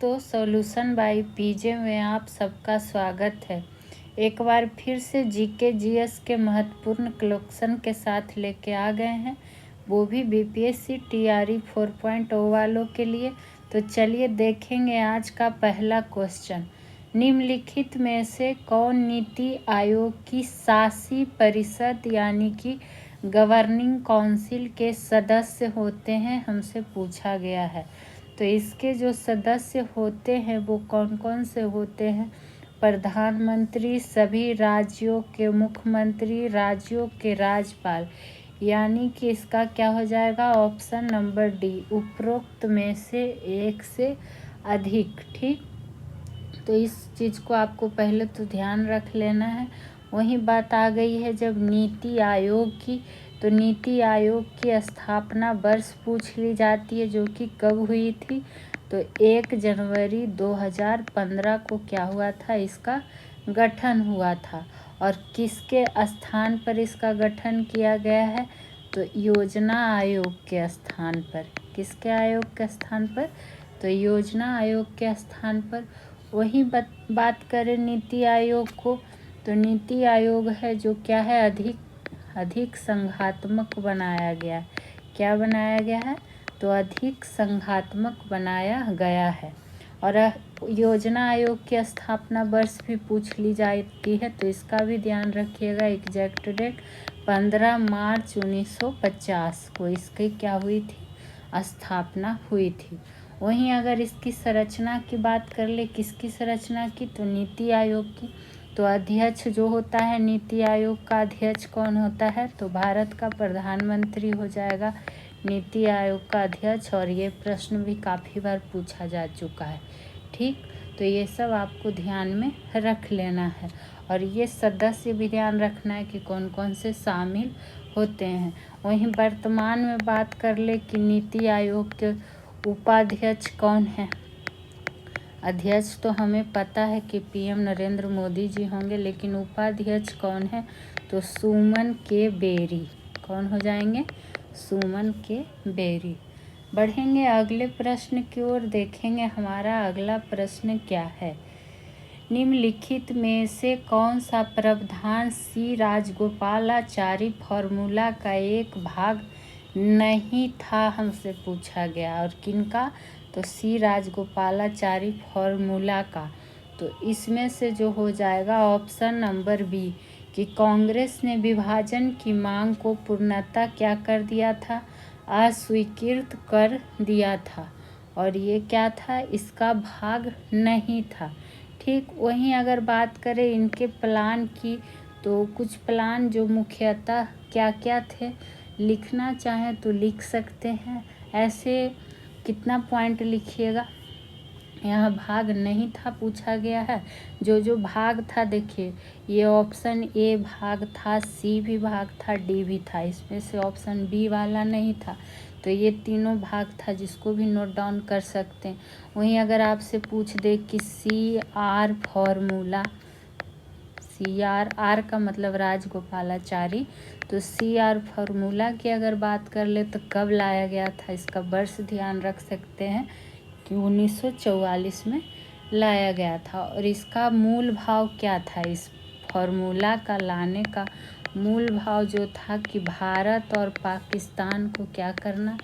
तो solution by PJ में आप सबका स्वागत है। एक बार फिर से जीके जीएस के महत्वपूर्ण क्वेश्चन के साथ लेके आ गए हैं, वो भी बीपीएससी टीआरई 4.0 वालों के लिए। तो चलिए देखेंगे आज का पहला क्वेश्चन। निम्नलिखित में से कौन नीति आयोग की शासी परिषद यानी कि गवर्निंग काउंसिल के सदस्य होते हैं, हमसे पूछा गया है। तो इसके जो सदस्य होते हैं वो कौन कौन से होते हैं? प्रधानमंत्री, सभी राज्यों के मुख्यमंत्री, राज्यों के राज्यपाल, यानी कि इसका क्या हो जाएगा? ऑप्शन नंबर डी, उपरोक्त में से एक से अधिक। ठीक, तो इस चीज़ को आपको पहले तो ध्यान रख लेना है। वही बात आ गई है जब नीति आयोग की, तो नीति आयोग की स्थापना वर्ष पूछ ली जाती है, जो कि कब हुई थी? तो 1 जनवरी 2015 को क्या हुआ था? इसका गठन हुआ था। और किसके स्थान पर इसका गठन किया गया है? तो योजना आयोग के स्थान पर। किसके आयोग के स्थान पर? तो योजना आयोग के स्थान पर। वही बात करें नीति आयोग को, तो नीति आयोग है जो क्या है? अधिक संघात्मक बनाया गया। क्या बनाया गया है? तो अधिक संघात्मक बनाया गया है। और योजना आयोग की स्थापना वर्ष भी पूछ ली जाती है, तो इसका भी ध्यान रखिएगा। एग्जैक्ट डेट 15 मार्च 1950 को इसकी क्या हुई थी? स्थापना हुई थी। वहीं अगर इसकी संरचना की बात कर ले, किसकी संरचना की? तो नीति आयोग की। तो अध्यक्ष जो होता है नीति आयोग का, अध्यक्ष कौन होता है? तो भारत का प्रधानमंत्री हो जाएगा नीति आयोग का अध्यक्ष। और ये प्रश्न भी काफ़ी बार पूछा जा चुका है। ठीक, तो ये सब आपको ध्यान में रख लेना है। और ये सदस्य भी ध्यान रखना है कि कौन कौन से शामिल होते हैं। वहीं वर्तमान में बात कर ले कि नीति आयोग के उपाध्यक्ष कौन है? अध्यक्ष तो हमें पता है कि पीएम नरेंद्र मोदी जी होंगे, लेकिन उपाध्यक्ष कौन है? तो सुमन के बेरी। कौन हो जाएंगे? सुमन के बेरी। बढ़ेंगे अगले प्रश्न की ओर, देखेंगे हमारा अगला प्रश्न क्या है। निम्नलिखित में से कौन सा प्रावधान सी राजगोपालाचारी फॉर्मूला का एक भाग नहीं था, हमसे पूछा गया। और किनका? तो सी राजगोपालाचारी फॉर्मूला का। तो इसमें से जो हो जाएगा ऑप्शन नंबर बी, कि कांग्रेस ने विभाजन की मांग को पूर्णतः क्या कर दिया था? अस्वीकृत कर दिया था। और ये क्या था? इसका भाग नहीं था। ठीक, वहीं अगर बात करें इनके प्लान की, तो कुछ प्लान जो मुख्यतः क्या क्या थे, लिखना चाहें तो लिख सकते हैं। ऐसे कितना पॉइंट लिखिएगा? यहाँ भाग नहीं था पूछा गया है। जो भाग था, देखिए ये ऑप्शन ए भाग था, सी भी भाग था, डी भी था। इसमें से ऑप्शन बी वाला नहीं था। तो ये तीनों भाग था, जिसको भी नोट डाउन कर सकते हैं। वहीं अगर आपसे पूछ दे कि C R formula, C R का मतलब राजगोपालाचारी, तो सी आर फॉर्मूला की अगर बात कर ले तो कब लाया गया था? इसका वर्ष ध्यान रख सकते हैं कि 1944 में लाया गया था। और इसका मूल भाव क्या था? इस फॉर्मूला का लाने का मूल भाव जो था कि भारत और पाकिस्तान को क्या करना?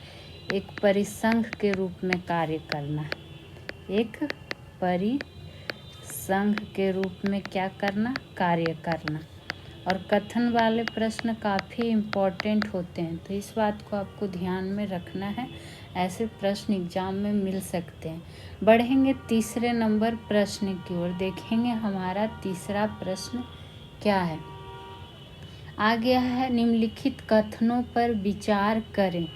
एक परिसंघ के रूप में कार्य करना। एक परिसंघ के रूप में क्या करना? कार्य करना। और कथन वाले प्रश्न काफ़ी इम्पोर्टेंट होते हैं, तो इस बात को आपको ध्यान में रखना है। ऐसे प्रश्न एग्जाम में मिल सकते हैं। बढ़ेंगे तीसरे नंबर प्रश्न की ओर, देखेंगे हमारा तीसरा प्रश्न क्या है। आ गया है, निम्नलिखित कथनों पर विचार करें।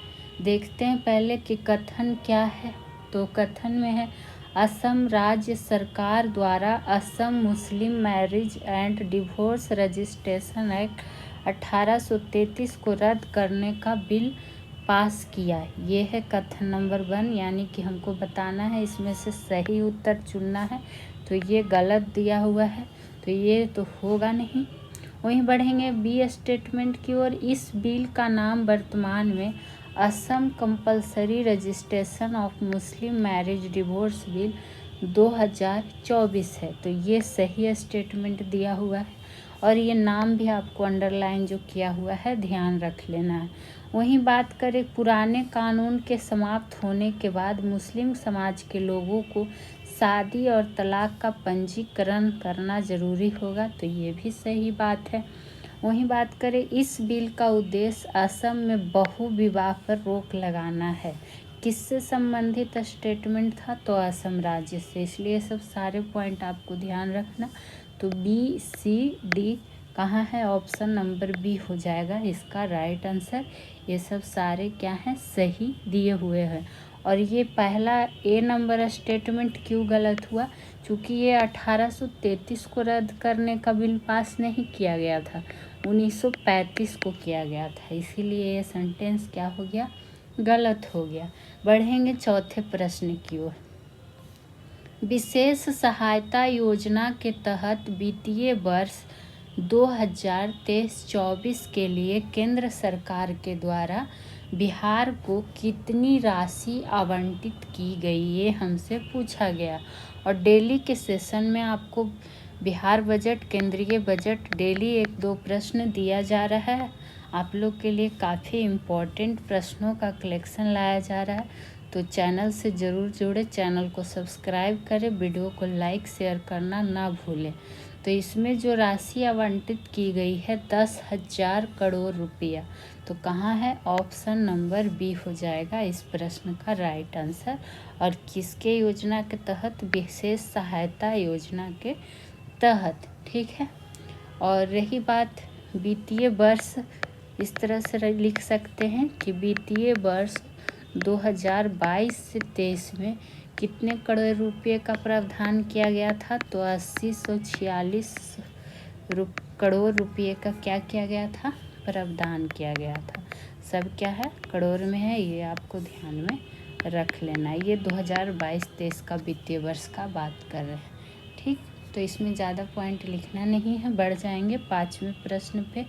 देखते हैं पहले कि कथन क्या है। तो कथन में है, असम राज्य सरकार द्वारा असम मुस्लिम marriage and divorce registration act 1833 को रद्द करने का बिल पास किया। ये है कथन नंबर 1, यानी कि हमको बताना है, इसमें से सही उत्तर चुनना है। तो ये गलत दिया हुआ है, तो ये तो होगा नहीं। वहीं बढ़ेंगे बी स्टेटमेंट की ओर। इस बिल का नाम वर्तमान में Assam compulsory registration of Muslim marriage divorce bill 2024 है। तो ये सही स्टेटमेंट दिया हुआ है और ये नाम भी आपको अंडरलाइन जो किया हुआ है ध्यान रख लेना है। वहीं बात करें पुराने कानून के समाप्त होने के बाद मुस्लिम समाज के लोगों को शादी और तलाक का पंजीकरण करना ज़रूरी होगा, तो ये भी सही बात है। वहीं बात करें इस बिल का उद्देश्य असम में बहु विवाह पर रोक लगाना है। किससे संबंधित स्टेटमेंट था? तो असम राज्य से, इसलिए सब सारे पॉइंट आपको ध्यान रखना। तो बी सी डी कहाँ है? ऑप्शन नंबर बी हो जाएगा इसका राइट आंसर। ये सब सारे क्या हैं? सही दिए हुए हैं। और ये पहला ए नंबर स्टेटमेंट क्यों गलत हुआ? क्योंकि ये 1833 को रद्द करने का बिल पास नहीं किया गया था, 1935 को किया गया था, इसीलिए ये सेंटेंस क्या हो गया? गलत हो गया। बढ़ेंगे चौथे प्रश्न की ओर। विशेष सहायता योजना के तहत वित्तीय वर्ष 2023-24 के लिए केंद्र सरकार के द्वारा बिहार को कितनी राशि आवंटित की गई, ये हमसे पूछा गया। और डेली के सेशन में आपको बिहार बजट, केंद्रीय बजट डेली 1-2 प्रश्न दिया जा रहा है। आप लोग के लिए काफ़ी इम्पोर्टेंट प्रश्नों का कलेक्शन लाया जा रहा है, तो चैनल से ज़रूर जुड़े, चैनल को सब्सक्राइब करें, वीडियो को लाइक शेयर करना ना भूलें। तो इसमें जो राशि आवंटित की गई है 10,000 करोड़ रुपया, तो कहाँ है? ऑप्शन नंबर बी हो जाएगा इस प्रश्न का राइट आंसर। और किसके योजना के तहत? विशेष सहायता योजना के तहत, ठीक है। और रही बात वित्तीय वर्ष, इस तरह से लिख सकते हैं कि वित्तीय वर्ष 2022 से 23 में कितने करोड़ रुपये का प्रावधान किया गया था? तो 8046 करोड़ रुपये का क्या किया गया था? प्रावधान किया गया था। सब क्या है? करोड़ में है, ये आपको ध्यान में रख लेना है। ये 2022-23 का वित्तीय वर्ष का बात कर रहे हैं, ठीक। तो इसमें ज़्यादा पॉइंट लिखना नहीं है, बढ़ जाएंगे 5वें प्रश्न पे।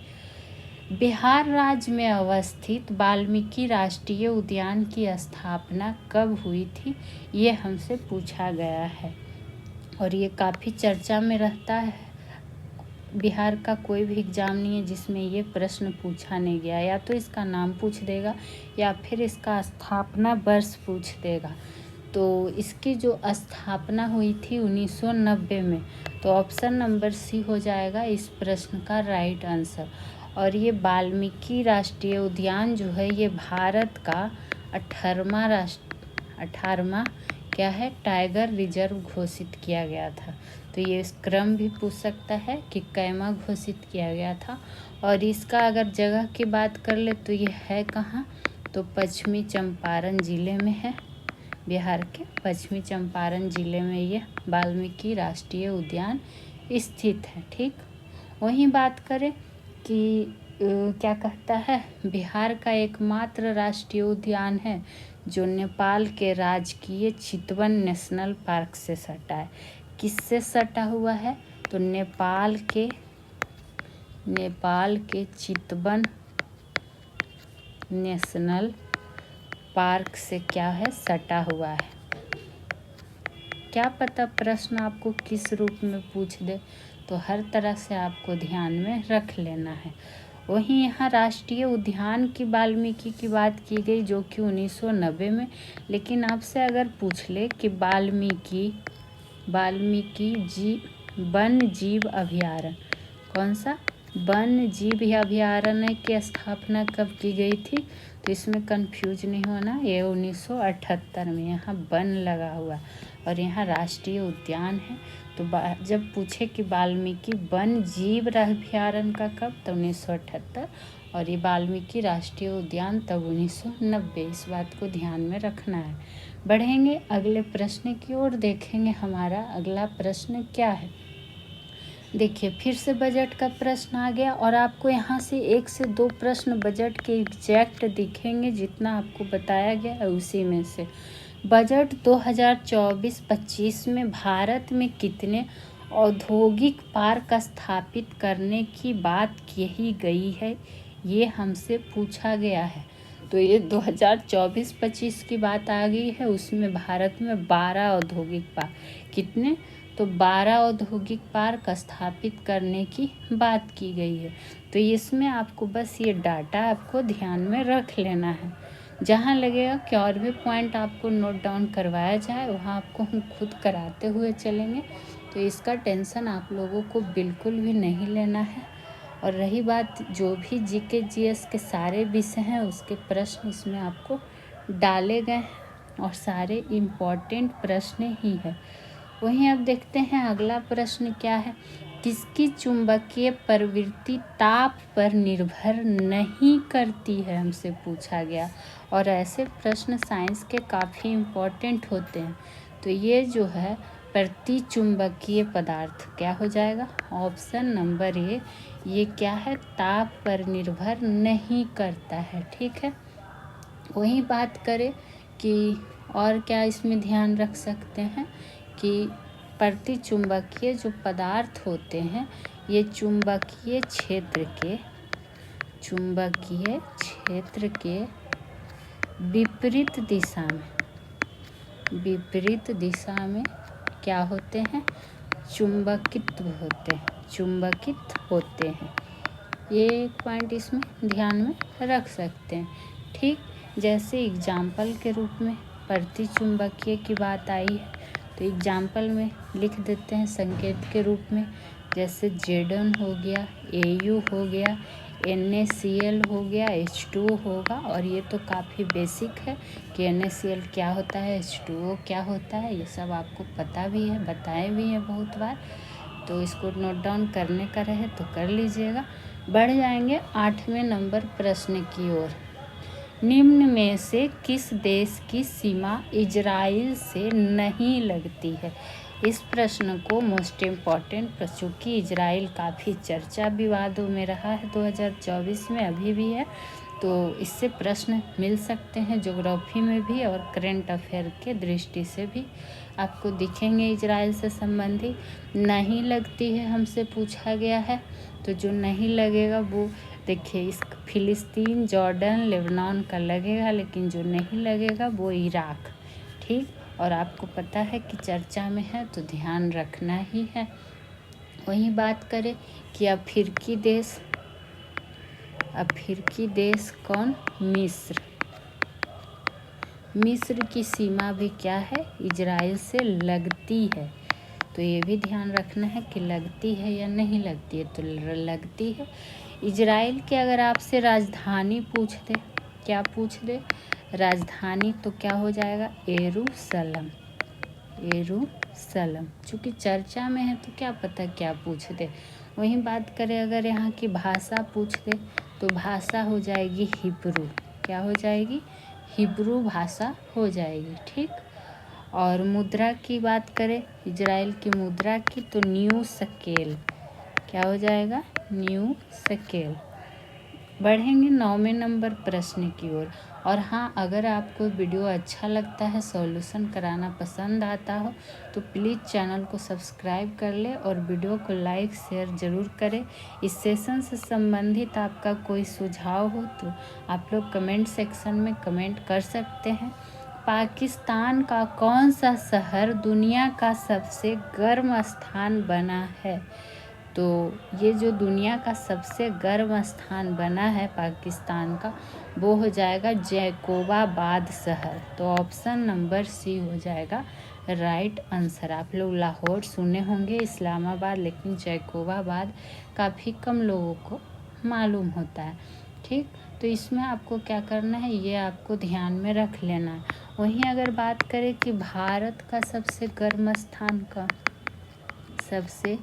बिहार राज्य में अवस्थित वाल्मीकि राष्ट्रीय उद्यान की स्थापना कब हुई थी? ये हमसे पूछा गया है और ये काफ़ी चर्चा में रहता है। बिहार का कोई भी एग्ज़ाम नहीं है जिसमें ये प्रश्न पूछा नहीं गया, या तो इसका नाम पूछ देगा या फिर इसका स्थापना वर्ष पूछ देगा। तो इसकी जो स्थापना हुई थी 1990 में, तो ऑप्शन नंबर सी हो जाएगा इस प्रश्न का राइट आंसर। और ये वाल्मीकि राष्ट्रीय उद्यान जो है ये भारत का 18वां क्या है? टाइगर रिजर्व घोषित किया गया था। तो ये क्रम भी पूछ सकता है कि कैमा घोषित किया गया था। और इसका अगर जगह की बात कर ले तो ये है कहाँ? तो पश्चिमी चंपारण ज़िले में है, बिहार के पश्चिमी चंपारण ज़िले में ये वाल्मीकि राष्ट्रीय उद्यान स्थित है, ठीक। वहीं बात करें कि क्या कहता है, बिहार का एकमात्र राष्ट्रीय उद्यान है जो नेपाल के राजकीय चितवन नेशनल पार्क से सटा है। किससे सटा हुआ है? तो नेपाल के चितवन नेशनल पार्क से क्या है? सटा हुआ है। क्या पता प्रश्न आपको किस रूप में पूछ दे, तो हर तरह से आपको ध्यान में रख लेना है। वहीं यहाँ राष्ट्रीय उद्यान की वाल्मीकि की बात की गई जो कि 1990 में, लेकिन आपसे अगर पूछ ले कि वाल्मीकि वन जीव अभयारण्य, कौन सा वन जीव अभयारण्य की स्थापना कब की गई थी? तो इसमें कंफ्यूज नहीं होना, ये 1978 में यहाँ वन लगा हुआ और यहाँ राष्ट्रीय उद्यान है। तो जब पूछे कि वाल्मीकि वन जीव अभयारण्य का कब, तो 1978, और ये वाल्मीकि राष्ट्रीय उद्यान तब 1990। इस बात को ध्यान में रखना है। बढ़ेंगे अगले प्रश्न की ओर, देखेंगे हमारा अगला प्रश्न क्या है। देखिए फिर से बजट का प्रश्न आ गया और आपको यहाँ से 1 से 2 प्रश्न बजट के एग्जैक्ट दिखेंगे, जितना आपको बताया गया है उसी में से। बजट 2024-25 में भारत में कितने औद्योगिक पार्क स्थापित करने की बात कही गई है, ये हमसे पूछा गया है। तो ये 2024-25 की बात आ गई है। उसमें भारत में 12 औद्योगिक पार्क, कितने, तो 12 औद्योगिक पार्क स्थापित करने की बात की गई है। तो इसमें आपको बस ये डाटा आपको ध्यान में रख लेना है। जहाँ लगेगा कि और भी पॉइंट आपको नोट डाउन करवाया जाए, वहाँ आपको हम खुद कराते हुए चलेंगे। तो इसका टेंशन आप लोगों को बिल्कुल भी नहीं लेना है। और रही बात, जो भी जीके जीएस के सारे विषय हैं उसके प्रश्न इसमें आपको डाले गए हैं और सारे इम्पॉर्टेंट प्रश्न ही है। वहीं अब देखते हैं अगला प्रश्न क्या है। किसकी चुंबकीय प्रवृत्ति ताप पर निर्भर नहीं करती है, हमसे पूछा गया। और ऐसे प्रश्न साइंस के काफ़ी इम्पॉर्टेंट होते हैं। तो ये जो है प्रतिचुंबकीय पदार्थ क्या हो जाएगा, ऑप्शन नंबर ए। ये क्या है, ताप पर निर्भर नहीं करता है। ठीक है। वही बात करें कि और क्या इसमें ध्यान रख सकते हैं कि प्रतिचुंबकीय जो पदार्थ होते हैं ये चुंबकीय क्षेत्र के विपरीत दिशा में क्या होते हैं, चुंबकित होते हैं। ये एक पॉइंट इसमें ध्यान में रख सकते हैं। ठीक, जैसे एग्जाम्पल के रूप में प्रतिचुंबकीय की बात आई है तो एग्जाम्पल में लिख देते हैं संकेत के रूप में, जैसे Zn हो गया, Au हो गया, NaCl हो गया, H2O होगा। और ये तो काफ़ी बेसिक है कि NaCl क्या होता है, H2O क्या होता है, ये सब आपको पता भी है, बताए भी हैं बहुत बार। तो इसको नोट डाउन करने का रहे तो कर लीजिएगा। बढ़ जाएंगे 8वें नंबर प्रश्न की ओर। निम्न में से किस देश की सीमा इजराइल से नहीं लगती है। इस प्रश्न को मोस्ट इम्पॉर्टेंट, चूँकि इजराइल काफ़ी चर्चा विवादों में रहा है 2024 में, अभी भी है, तो इससे प्रश्न मिल सकते हैं ज्योग्राफी में भी और करंट अफेयर के दृष्टि से भी आपको दिखेंगे। इजराइल से संबंधी नहीं लगती है हमसे पूछा गया है। तो जो नहीं लगेगा वो देखिए, इस फिलिस्तीन, जॉर्डन, लेबनान का लगेगा, लेकिन जो नहीं लगेगा वो इराक। ठीक, और आपको पता है कि चर्चा में है तो ध्यान रखना ही है। वहीं बात करें कि अफ्रीकी देश कौन, मिस्र की सीमा भी क्या है, इजराइल से लगती है। तो ये भी ध्यान रखना है कि लगती है या नहीं लगती है। तो लगती है। इजराइल के अगर आपसे राजधानी पूछ दे, क्या पूछ दे, राजधानी, तो क्या हो जाएगा, यरूशलेम। चूँकि चर्चा में है तो क्या पता क्या पूछ दे। वहीं बात करें अगर यहाँ की भाषा पूछ दे तो भाषा हो जाएगी हिब्रू। क्या हो जाएगी, हिब्रू भाषा हो जाएगी। ठीक, और मुद्रा की बात करें इजराइल की मुद्रा की तो न्यू शकेल। क्या हो जाएगा, न्यू शकेल। बढ़ेंगे 9वें नंबर प्रश्न की ओर। और हाँ, अगर आपको वीडियो अच्छा लगता है, सॉल्यूशन कराना पसंद आता हो तो प्लीज़ चैनल को सब्सक्राइब कर ले और वीडियो को लाइक शेयर ज़रूर करें। इस सेशन से संबंधित आपका कोई सुझाव हो तो आप लोग कमेंट सेक्शन में कमेंट कर सकते हैं। पाकिस्तान का कौन सा शहर दुनिया का सबसे गर्म स्थान बना है। तो ये जो दुनिया का सबसे गर्म स्थान बना है पाकिस्तान का, वो हो जाएगा जैकोबाबाद शहर। तो ऑप्शन नंबर सी हो जाएगा राइट आंसर। आप लोग लाहौर सुने होंगे, इस्लामाबाद, लेकिन जैकोबाबाद काफ़ी कम लोगों को मालूम होता है। ठीक, तो इसमें आपको क्या करना है, ये आपको ध्यान में रख लेना है। वहीं अगर बात करें कि भारत का सबसे गर्म स्थान का, सबसे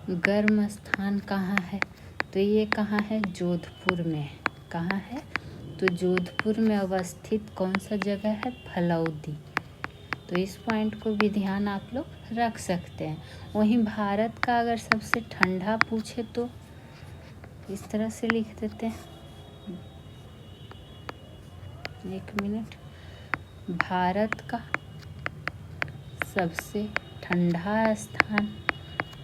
गर्म स्थान कहाँ है, तो ये कहाँ है, जोधपुर में। कहाँ है, तो जोधपुर में अवस्थित कौन सा जगह है, फलौदी। तो इस पॉइंट को भी ध्यान आप लोग रख सकते हैं। वहीं भारत का अगर सबसे ठंडा पूछे तो इस तरह से लिख देते हैं, 1 मिनट। भारत का सबसे ठंडा स्थान,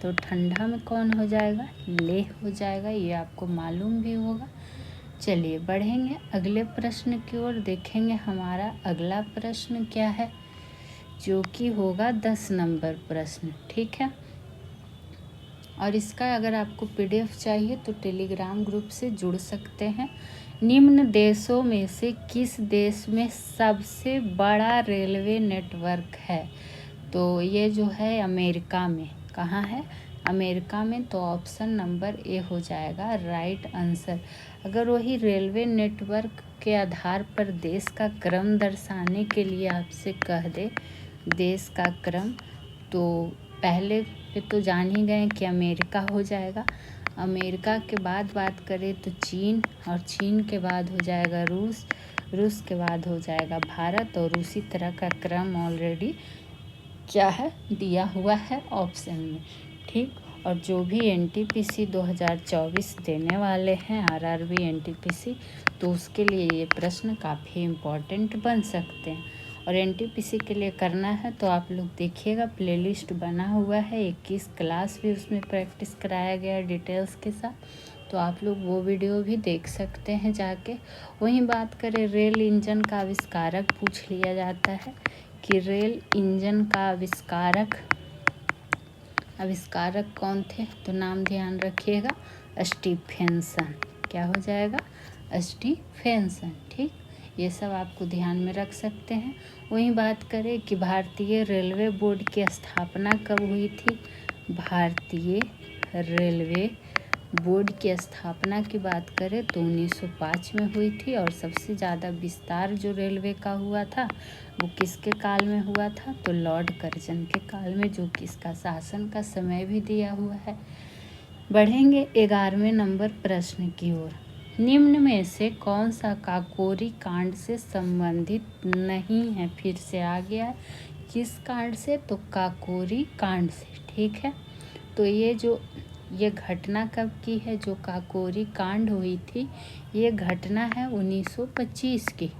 तो ठंडा में कौन हो जाएगा, लेह हो जाएगा। ये आपको मालूम भी होगा। चलिए बढ़ेंगे अगले प्रश्न की ओर। देखेंगे हमारा अगला प्रश्न क्या है, जो कि होगा 10 नंबर प्रश्न। ठीक है, और इसका अगर आपको PDF चाहिए तो टेलीग्राम ग्रुप से जुड़ सकते हैं। निम्न देशों में से किस देश में सबसे बड़ा रेलवे नेटवर्क है? तो ये जो है अमेरिका में। कहाँ है? अमेरिका में। तो ऑप्शन नंबर ए हो जाएगा राइट आंसर। अगर वही रेलवे नेटवर्क के आधार पर देश का क्रम दर्शाने के लिए आपसे कह दे देश का क्रम, तो पहले पे तो जान ही गए कि अमेरिका हो जाएगा। अमेरिका के बाद बात करें तो चीन, और चीन के बाद हो जाएगा रूस, रूस के बाद हो जाएगा भारत, और उसी तरह का क्रम ऑलरेडी क्या है दिया हुआ है ऑप्शन में। ठीक, और जो भी NTPC 2024 देने वाले हैं RRB NTPC, तो उसके लिए ये प्रश्न काफ़ी इम्पोर्टेंट बन सकते हैं। और NTPC के लिए करना है तो आप लोग देखिएगा, प्लेलिस्ट बना हुआ है, 21 क्लास भी उसमें प्रैक्टिस कराया गया है डिटेल्स के साथ, तो आप लोग वो वीडियो भी देख सकते हैं जाके। वहीं बात करें रेल इंजन का आविष्कारक पूछ लिया जाता है कि रेल इंजन का आविष्कारक कौन थे, तो नाम ध्यान रखिएगा, स्टीफेंसन। क्या हो जाएगा? स्टीफेंसन। ठीक, ये सब आपको ध्यान में रख सकते हैं। वहीं बात करें कि भारतीय रेलवे बोर्ड की स्थापना कब हुई थी? भारतीय रेलवे बोर्ड की स्थापना की बात करें तो 1905 में हुई थी, और सबसे ज़्यादा विस्तार जो रेलवे का हुआ था वो किसके काल में हुआ था? तो लॉर्ड कर्जन के काल में, जो कि इसका शासन का समय भी दिया हुआ है। बढ़ेंगे 11वें नंबर प्रश्न की ओर। निम्न में से कौन सा काकोरी कांड से संबंधित नहीं है? फिर से आ गया है, किस कांड से? तो काकोरी कांड से। ठीक है, तो ये घटना कब की है? जो काकोरी कांड हुई थी, ये घटना है 1925 की,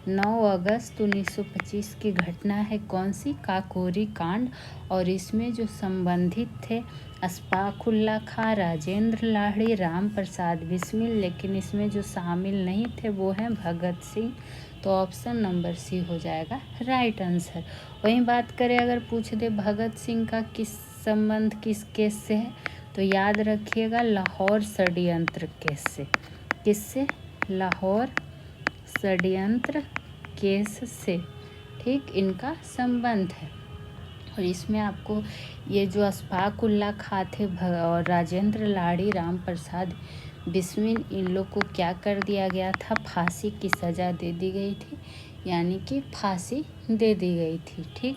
9 अगस्त 1925 की घटना है। कौन सी? काकोरी कांड। और इसमें जो संबंधित थे अशफाक उल्लाह खां, राजेंद्र लाहिड़ी, राम प्रसाद बिस्मिल, लेकिन इसमें जो शामिल नहीं थे वो हैं भगत सिंह। तो ऑप्शन नंबर सी हो जाएगा राइट आंसर। वहीं बात करें अगर पूछ दे भगत सिंह का किस संबंध किस केस से है, तो याद रखिएगा लाहौर षड्यंत्र केस से। किससे? लाहौर षड्यंत्र केस से। ठीक, इनका संबंध है। और इसमें आपको ये जो अशफाक उल्लाह खां थे और राजेंद्र लाहिड़ी, राम प्रसाद बिस्मिल, इन लोग को क्या कर दिया गया था? फांसी की सज़ा दे दी गई थी, यानी कि फांसी दे दी गई थी। ठीक,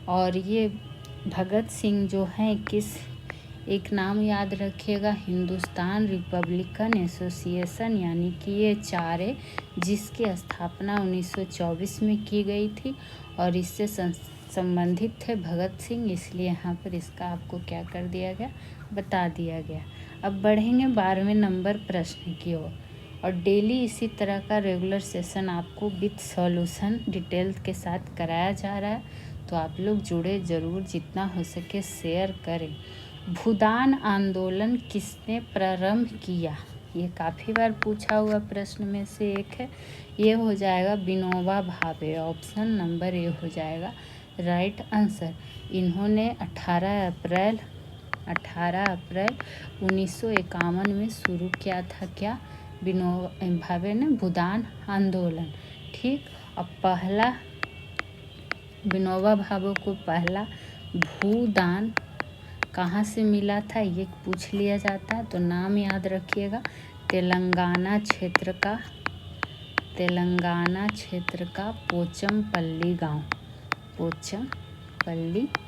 और ये भगत सिंह जो हैं किस, एक नाम याद रखिएगा, हिंदुस्तान रिपब्लिकन एसोसिएशन, यानी कि ये चारे, जिसकी स्थापना 1924 में की गई थी, और इससे संबंधित थे भगत सिंह, इसलिए यहाँ पर इसका आपको क्या कर दिया गया? बता दिया गया। अब बढ़ेंगे 12वें नंबर प्रश्न की ओर। और डेली इसी तरह का रेगुलर सेशन आपको विथ सॉल्यूशन डिटेल्स के साथ कराया जा रहा है, तो आप लोग जुड़े ज़रूर, जितना हो सके शेयर करें। भूदान आंदोलन किसने प्रारंभ किया? ये काफ़ी बार पूछा हुआ प्रश्न में से एक है। ये हो जाएगा Vinoba Bhave. Option number A हो जाएगा राइट आंसर। इन्होंने 18 अप्रैल 1951 में शुरू किया था क्या? विनोबा भावे ने भूदान आंदोलन। ठीक, अब पहला विनोबा भावे को पहला भूदान कहाँ से मिला था, ये पूछ लिया जाता है। तो नाम याद रखिएगा, तेलंगाना क्षेत्र का पोचमपल्ली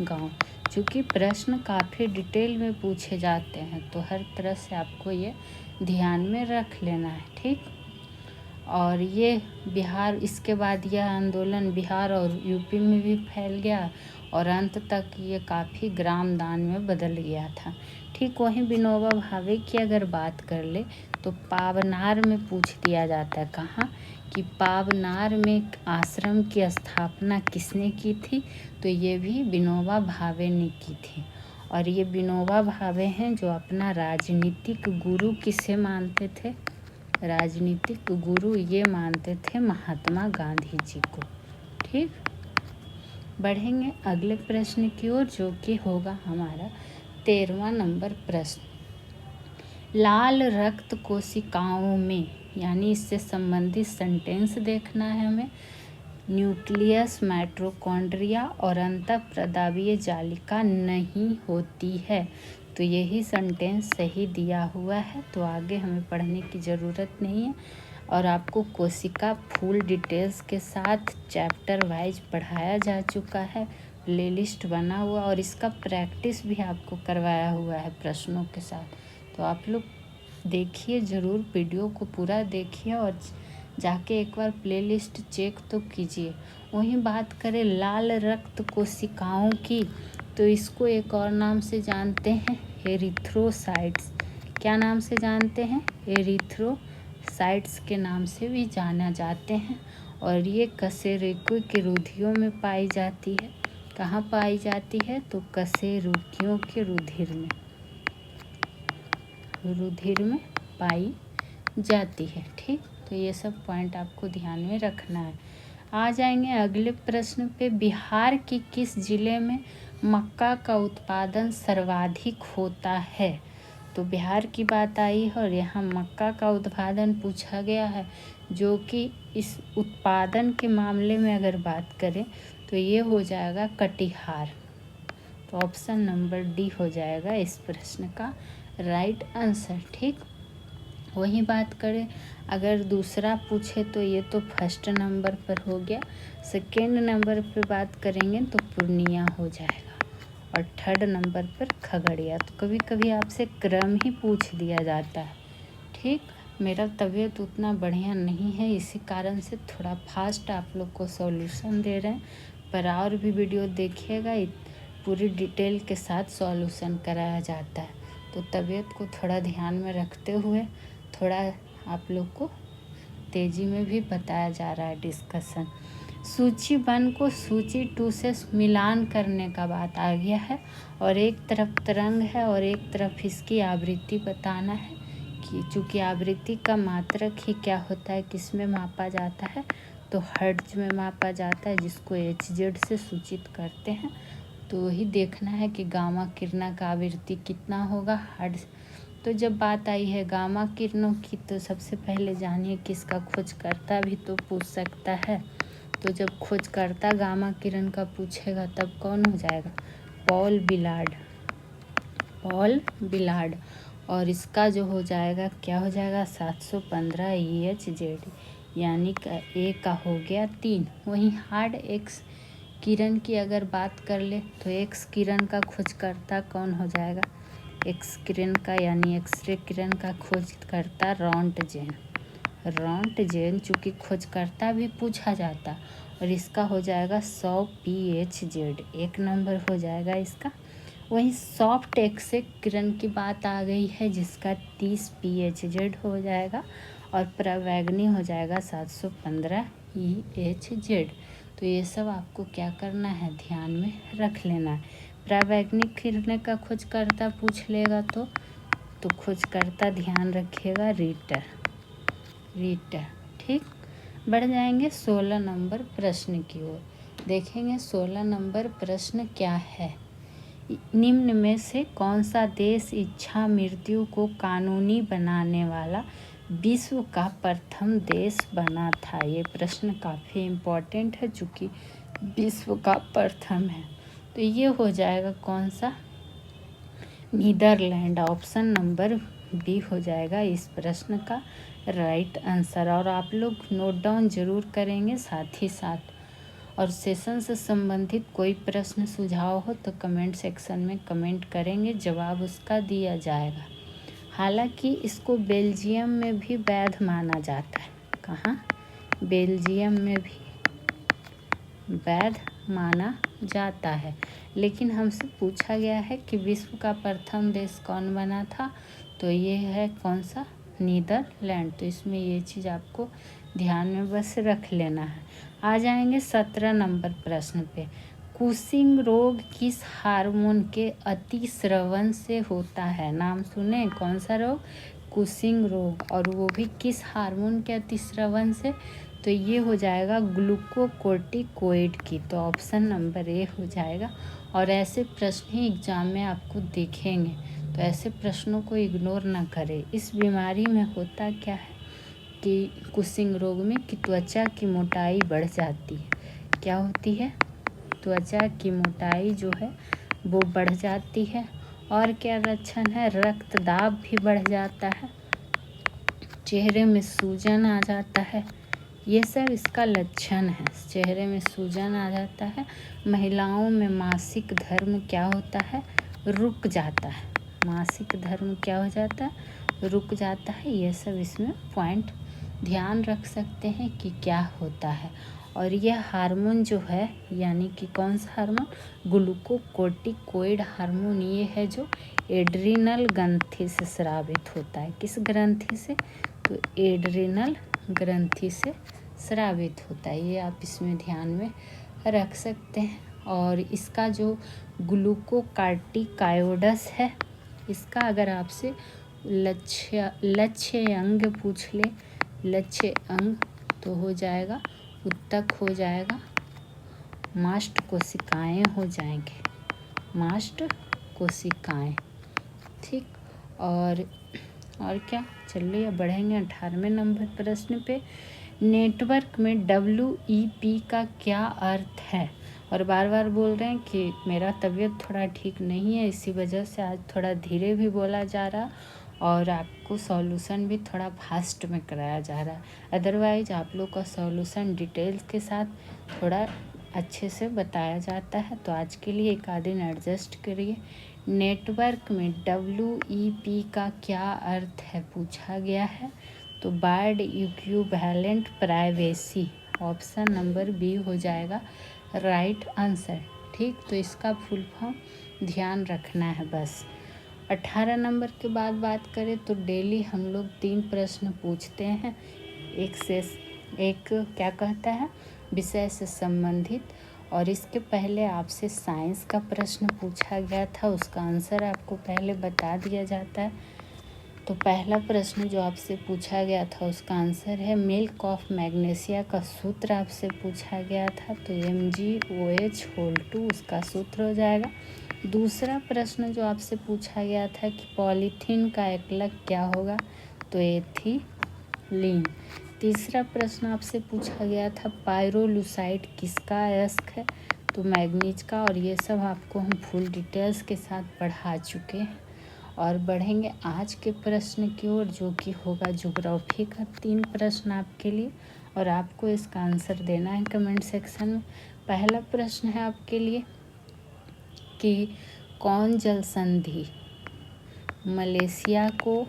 गांव। चूँकि प्रश्न काफ़ी डिटेल में पूछे जाते हैं, तो हर तरह से आपको ये ध्यान में रख लेना है। ठीक, और ये बिहार, इसके बाद यह आंदोलन बिहार और यूपी में भी फैल गया, और अंत तक ये काफ़ी ग्राम दान में बदल गया था। ठीक, वहीं विनोबा भावे की अगर बात कर ले तो पावनार में पूछ दिया जाता है। कहाँ? कि पावनार में आश्रम की स्थापना किसने की थी? तो ये भी विनोबा भावे ने की थी। और ये विनोबा भावे हैं जो अपना राजनीतिक गुरु किसे मानते थे? राजनीतिक गुरु ये मानते थे महात्मा गांधी जी को। ठीक, बढ़ेंगे अगले प्रश्न की ओर, जो कि होगा हमारा 13वां नंबर प्रश्न। लाल रक्त कोशिकाओं में, यानी इससे संबंधित सेंटेंस देखना है हमें। न्यूक्लियस, माइटोकॉन्ड्रिया और अंतःप्रदावीय जालिका नहीं होती है। तो यही सेंटेंस सही दिया हुआ है, तो आगे हमें पढ़ने की ज़रूरत नहीं है। और आपको कोशिका फुल डिटेल्स के साथ चैप्टर वाइज पढ़ाया जा चुका है, प्लेलिस्ट बना हुआ, और इसका प्रैक्टिस भी आपको करवाया हुआ है प्रश्नों के साथ। तो आप लोग देखिए ज़रूर, वीडियो को पूरा देखिए और जाके एक बार प्लेलिस्ट चेक तो कीजिए। वहीं बात करें लाल रक्त कोशिकाओं की, तो इसको एक और नाम से जानते हैं, एरिथ्रोसाइट्स। क्या नाम से जानते हैं? एरिथ्रोसाइट्स के नाम से भी जाना जाते हैं। और ये कशेरुकियों के रुधिरों में पाई जाती है। कहाँ पाई जाती है? तो कशेरुकियों के रुधिर में पाई जाती है। ठीक, तो ये सब पॉइंट आपको ध्यान में रखना है। आ जाएंगे अगले प्रश्न पे। बिहार की किस जिले में मक्का का उत्पादन सर्वाधिक होता है? तो बिहार की बात आई है और यहाँ मक्का का उत्पादन पूछा गया है, जो कि इस उत्पादन के मामले में अगर बात करें तो ये हो जाएगा कटिहार। तो ऑप्शन नंबर डी हो जाएगा इस प्रश्न का राइट आंसर। ठीक, वही बात करें अगर दूसरा पूछे तो ये तो फर्स्ट नंबर पर हो गया। सेकेंड नंबर पर बात करेंगे तो पूर्णिया हो जाएगा, और थर्ड नंबर पर खगड़िया। तो कभी कभी आपसे क्रम ही पूछ दिया जाता है। ठीक, मेरा तबीयत उतना बढ़िया नहीं है, इसी कारण से थोड़ा फास्ट आप लोग को सॉल्यूशन दे रहे हैं, पर और भी वीडियो देखिएगा, पूरी डिटेल के साथ सॉल्यूशन कराया जाता है। तो तबीयत को थोड़ा ध्यान में रखते हुए थोड़ा आप लोग को तेज़ी में भी बताया जा रहा है डिस्कशन। सूची 1 को सूची 2 से मिलान करने का बात आ गया है, और एक तरफ तरंग है और एक तरफ इसकी आवृत्ति बताना है कि चूँकि आवृत्ति का मात्रक ही क्या होता है, किस में मापा जाता है, तो हर्ट्ज में मापा जाता है, जिसको HZ से सूचित करते हैं। तो वही देखना है कि गामा किरणों का आवृत्ति कितना होगा हर्ट्ज। तो जब बात आई है गामा किरणों की, तो सबसे पहले जानिए कि इसका खोजकर्ता भी तो पूछ सकता है। तो जब खोजकर्ता गामा किरण का पूछेगा तब कौन हो जाएगा? पॉल बिलार्ड। और इसका जो हो जाएगा क्या हो जाएगा? 715 EHZ, यानी का ए का हो गया 3। वहीं हार्ड एक्स किरण की अगर बात कर ले तो एक्स किरण का खोजकर्ता कौन हो जाएगा? एक्स किरण का यानी एक्सरे किरण का खोजकर्ता रॉन्टजेन, चूँकि खोजकर्ता भी पूछा जाता, और इसका हो जाएगा 100 PHZ, 1 नंबर हो जाएगा इसका। वहीं सॉफ्ट एक्सरे किरण की बात आ गई है, जिसका 30 PHZ हो जाएगा, और परावैंगनी हो जाएगा 715 EHZ। तो ये सब आपको क्या करना है, ध्यान में रख लेना है। परावैंगनिक किरण का खोजकर्ता पूछ लेगा तो खोजकर्ता ध्यान रखिएगा रीटर। ठीक, बढ़ जाएंगे 16 नंबर प्रश्न की ओर। देखेंगे 16 नंबर प्रश्न क्या है। निम्न में से कौन सा देश इच्छा मृत्यु को कानूनी बनाने वाला विश्व का प्रथम देश बना था? ये प्रश्न काफ़ी इम्पोर्टेंट है, चूँकि विश्व का प्रथम है। तो ये हो जाएगा कौन सा? नीदरलैंड। ऑप्शन नंबर बी हो जाएगा इस प्रश्न का राइट आंसर। और आप लोग नोट डाउन जरूर करेंगे साथ ही साथ। और सेशन से संबंधित कोई प्रश्न सुझाव हो तो कमेंट सेक्शन में कमेंट करेंगे, जवाब उसका दिया जाएगा। हालांकि इसको बेल्जियम में भी वैध माना जाता है। कहाँ? बेल्जियम में भी वैध माना जाता है। लेकिन हमसे पूछा गया है कि विश्व का प्रथम देश कौन बना था, तो ये है कौन सा? नीदरलैंड। तो इसमें ये चीज़ आपको ध्यान में बस रख लेना है। आ जाएंगे 17 नंबर प्रश्न पे। कुशिंग रोग किस हार्मोन के अतिस्रवण से होता है? नाम सुने, कौन सा रोग? कुशिंग रोग, और वो भी किस हार्मोन के अतिस्रवण से, तो ये हो जाएगा ग्लूकोकोर्टिकोइड की। तो ऑप्शन नंबर ए हो जाएगा। और ऐसे प्रश्न ही एग्जाम में आपको दिखेंगे, तो ऐसे प्रश्नों को इग्नोर ना करें। इस बीमारी में होता क्या है कि कुशिंग रोग में कि त्वचा की मोटाई बढ़ जाती है। क्या होती है? त्वचा की मोटाई जो है वो बढ़ जाती है। और क्या लक्षण है? रक्तदाब भी बढ़ जाता है, चेहरे में सूजन आ जाता है, ये सब इसका लक्षण है। चेहरे में सूजन आ जाता है। महिलाओं में मासिक धर्म क्या होता है? रुक जाता है। मासिक धर्म क्या हो जाता है? रुक जाता है। ये सब इसमें पॉइंट ध्यान रख सकते हैं कि क्या होता है। और यह हार्मोन जो है, यानी कि कौन सा हार्मोन? ग्लूकोकोर्टिकोइड हार्मोन, ये है जो एड्रिनल ग्रंथि से स्रावित होता है। किस ग्रंथि से? तो एड्रिनल ग्रंथि से स्रावित होता है। ये आप इसमें ध्यान में रख सकते हैं। और इसका जो ग्लूकोकार्टिकायोडस है, इसका अगर आपसे लक्ष्य अंग पूछ ले, लक्ष्य अंग, तो हो जाएगा उत्तक, हो जाएगा मास्ट कोशिकाएं, हो जाएंगे मास्ट कोशिकाएं। ठीक। और क्या, चलिए बढ़ेंगे 18वें नंबर प्रश्न पे। नेटवर्क में WEP का क्या अर्थ है? और बार बार बोल रहे हैं कि मेरा तबीयत थोड़ा ठीक नहीं है, इसी वजह से आज थोड़ा धीरे भी बोला जा रहा, और आपको सॉल्यूशन भी थोड़ा फास्ट में कराया जा रहा है। अदरवाइज आप लोग का सॉल्यूशन डिटेल्स के साथ थोड़ा अच्छे से बताया जाता है। तो आज के लिए एक आध दिन एडजस्ट करिए। नेटवर्क में WEP का क्या अर्थ है पूछा गया है, तो wide equivalent privacy, option number B हो जाएगा राइट आंसर। ठीक, तो इसका फुल फॉर्म ध्यान रखना है बस। 18 नंबर के बाद बात करें तो डेली हम लोग 3 प्रश्न पूछते हैं। एक क्या कहता है, विषय से संबंधित। और इसके पहले आपसे साइंस का प्रश्न पूछा गया था, उसका आंसर आपको पहले बता दिया जाता है। तो पहला प्रश्न जो आपसे पूछा गया था उसका आंसर है मिल्क ऑफ मैग्नीशिया का सूत्र आपसे पूछा गया था, तो MgOH(2) उसका सूत्र हो जाएगा। दूसरा प्रश्न जो आपसे पूछा गया था कि पॉलीथीन का एकलक क्या होगा, तो एथिलीन। तीसरा प्रश्न आपसे पूछा गया था पायरोलुसाइड किसका अयस्क है, तो मैग्नीज का। और ये सब आपको हम फुल डिटेल्स के साथ पढ़ा चुके हैं। और बढ़ेंगे आज के प्रश्न की ओर, जो कि होगा ज्योग्राफी का 3 प्रश्न आपके लिए, और आपको इसका आंसर देना है कमेंट सेक्शन में। पहला प्रश्न है आपके लिए कि कौन जल संधि मलेशिया को,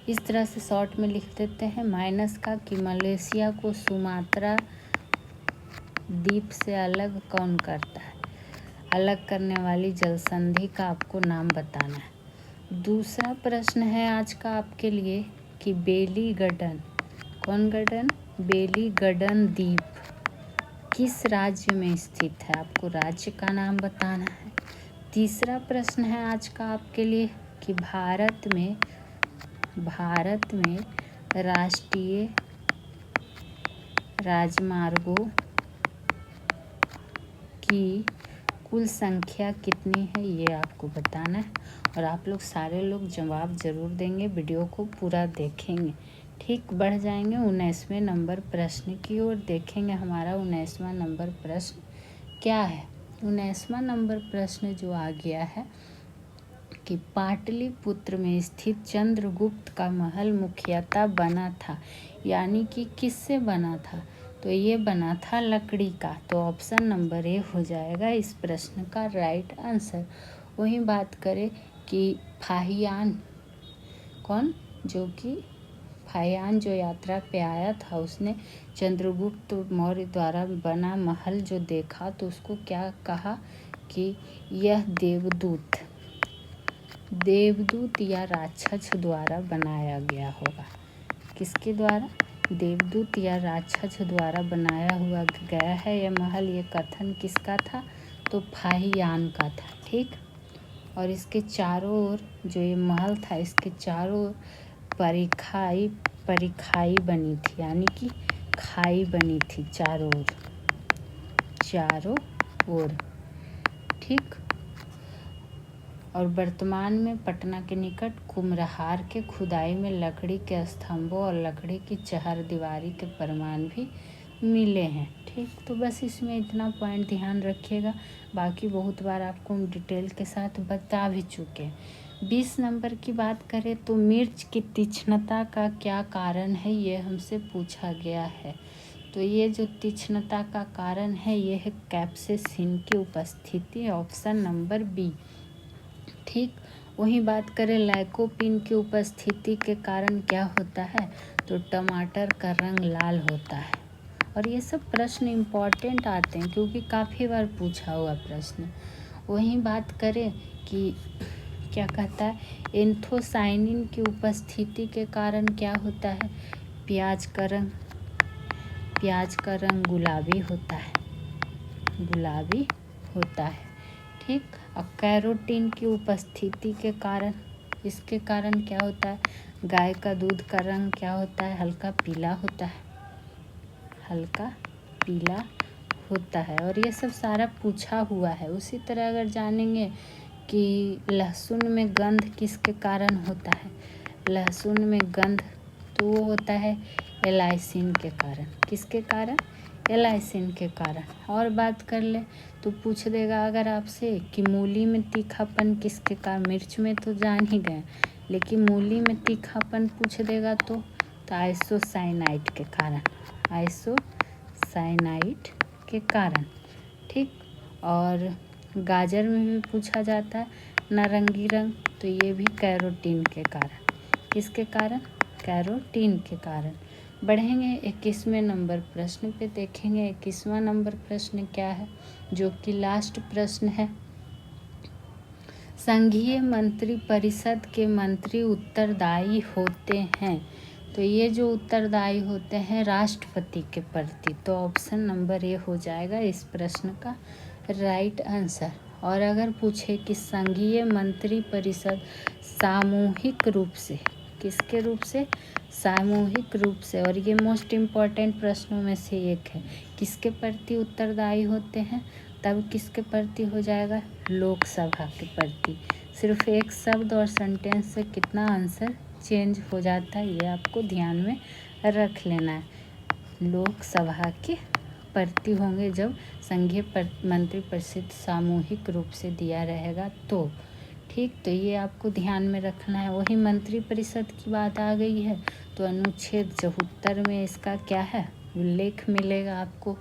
इस तरह से शॉर्ट में लिख देते हैं माइनस का, कि मलेशिया को सुमात्रा द्वीप से अलग कौन करता है? अलग करने वाली जल संधि का आपको नाम बताना है। दूसरा प्रश्न है आज का आपके लिए कि बेलीगडन, कौन गडन? बेलीगडन द्वीप किस राज्य में स्थित है? आपको राज्य का नाम बताना है। तीसरा प्रश्न है आज का आपके लिए कि भारत में राष्ट्रीय राजमार्गों की कुल संख्या कितनी है, ये आपको बताना है। और आप लोग सारे लोग जवाब ज़रूर देंगे, वीडियो को पूरा देखेंगे। ठीक, बढ़ जाएंगे 19वें नंबर प्रश्न की ओर। देखेंगे हमारा 19वां नंबर प्रश्न क्या है। 19वां नंबर प्रश्न जो आ गया है कि पाटलिपुत्र में स्थित चंद्रगुप्त का महल मुख्यतः बना था, यानी कि किससे बना था, तो ये बना था लकड़ी का। तो ऑप्शन नंबर ए हो जाएगा इस प्रश्न का राइट आंसर। वहीं बात करें कि फाहियान, कौन? जो कि फाहियान जो यात्रा पे आया था, उसने चंद्रगुप्त मौर्य द्वारा बना महल जो देखा, तो उसको क्या कहा कि यह देवदूत या राक्षस द्वारा बनाया गया होगा। किसके द्वारा? देवदूत या राक्षस द्वारा बनाया हुआ गया है यह महल। ये कथन किसका था? तो फाहियान का था। ठीक, और इसके चारों ओर जो ये महल था, इसके चारों ओर परिखाई बनी थी, यानी कि खाई बनी थी चारों ओर। ठीक। और वर्तमान में पटना के निकट कुम्हरार के खुदाई में लकड़ी के स्तंभों और लकड़ी की चहारदीवारी के प्रमाण भी मिले हैं। ठीक। तो बस इसमें इतना पॉइंट ध्यान रखिएगा, बाकी बहुत बार आपको हम डिटेल के साथ बता भी चुके हैं। 20 नंबर की बात करें तो मिर्च की तीक्ष्णता का क्या कारण है, ये हमसे पूछा गया है। तो ये जो तीक्ष्णता का कारण है ये है कैप्सेसिन की उपस्थिति, ऑप्शन नंबर बी। ठीक। वहीं बात करें लाइकोपीन की उपस्थिति के कारण क्या होता है, तो टमाटर का रंग लाल होता है। और ये सब प्रश्न इम्पॉर्टेंट आते हैं क्योंकि काफ़ी बार पूछा हुआ प्रश्न। वहीं बात करें कि क्या कहता है, एंथोसाइनिन की उपस्थिति के कारण क्या होता है, प्याज का रंग गुलाबी होता है। ठीक। और कैरोटीन की उपस्थिति के कारण, इसके कारण क्या होता है, गाय का दूध का रंग क्या होता है, हल्का पीला होता है। और ये सब सारा पूछा हुआ है। उसी तरह अगर जानेंगे कि लहसुन में गंध किसके कारण होता है, लहसुन में गंध तो वो होता है एलाइसिन के कारण। किसके कारण, एलाइसिन के कारण। और बात कर ले तो पूछ देगा अगर आपसे कि मूली में तीखापन किसके कारण, मिर्च में तो जान ही गए, लेकिन मूली में तीखापन पूछ देगा तो आइसोसाइनाइड के कारण। ठीक। और गाजर में भी पूछा जाता है नारंगी रंग, तो ये भी कैरोटीन के कारण। किसके कारण, कैरोटीन के कारण। बढ़ेंगे 21वें नंबर प्रश्न पे, देखेंगे 21वां नंबर प्रश्न क्या है, जो कि लास्ट प्रश्न है। संघीय मंत्री परिषद के मंत्री उत्तरदायी होते हैं, तो ये जो उत्तरदायी होते हैं राष्ट्रपति के प्रति, तो ऑप्शन नंबर ए हो जाएगा इस प्रश्न का राइट आंसर। और अगर पूछे कि संघीय मंत्री परिषद सामूहिक रूप से, किसके रूप से, सामूहिक रूप से, और ये मोस्ट इम्पॉर्टेंट प्रश्नों में से एक है, किसके प्रति उत्तरदायी होते हैं, तब किसके प्रति हो जाएगा, लोकसभा के प्रति। सिर्फ एक शब्द और सेंटेंस से कितना आंसर चेंज हो जाता है, ये आपको ध्यान में रख लेना है। लोकसभा के प्रति होंगे जब संघीय मंत्री परिषद सामूहिक रूप से दिया रहेगा तो। ठीक। तो ये आपको ध्यान में रखना है। वही मंत्री परिषद की बात आ गई है तो अनुच्छेद 74 में इसका क्या है, उल्लेख मिलेगा आपको।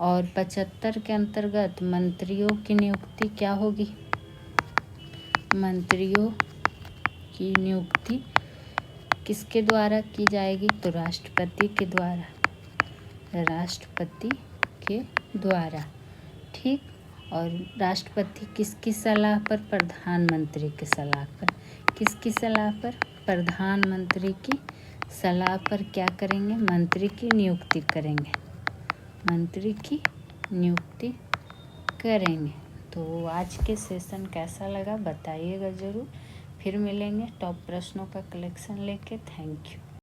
और 75 के अंतर्गत मंत्रियों की नियुक्ति क्या होगी, मंत्रियों की नियुक्ति किसके द्वारा की जाएगी, तो राष्ट्रपति के द्वारा। ठीक। और राष्ट्रपति किसकी सलाह पर, प्रधानमंत्री की सलाह पर। किसकी सलाह पर, प्रधानमंत्री की सलाह पर क्या करेंगे, मंत्री की नियुक्ति करेंगे। तो आज के सेशन कैसा लगा बताइएगा ज़रूर। फिर मिलेंगे टॉप प्रश्नों का कलेक्शन लेके। Thank you.